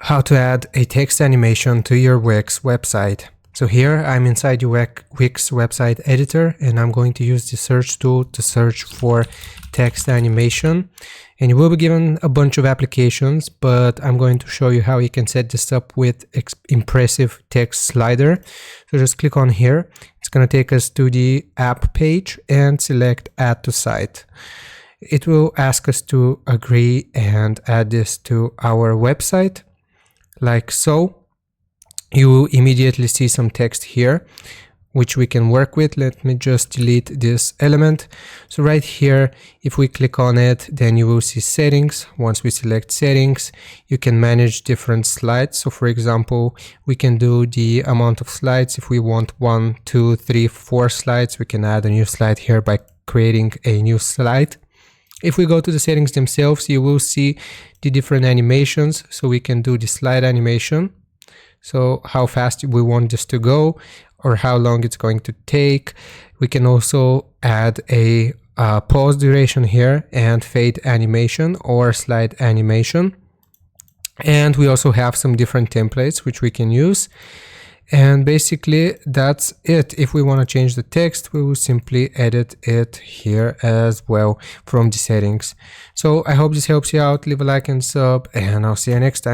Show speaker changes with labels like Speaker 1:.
Speaker 1: How to add a text animation to your Wix website. So here I'm inside your Wix website editor, and I'm going to use the search tool to search for text animation. And you will be given a bunch of applications, but I'm going to show you how you can set this up with impressive text slider. So just click on here. It's going to take us to the app page and select add to site. It will ask us to agree and add this to our website. Like so. You will immediately see some text here which we can work with. Let me just delete this element. So right here, if we click on it, then you will see settings. Once we select settings, you can manage different slides. So for example, we can do the amount of slides. If we want 1, 2, 3, 4 slides, we can add a new slide here by creating a new slide. If we go to the settings themselves, you will see the different animations. So we can do the slide animation. So how fast we want this to go or how long it's going to take. We can also add a pause duration here and fade animation or slide animation. And we also have some different templates which we can use. And basically that's it. If we want to change the text, we will simply edit it here as well from the settings. So I hope this helps you out. Leave a like and sub, and I'll see you next time.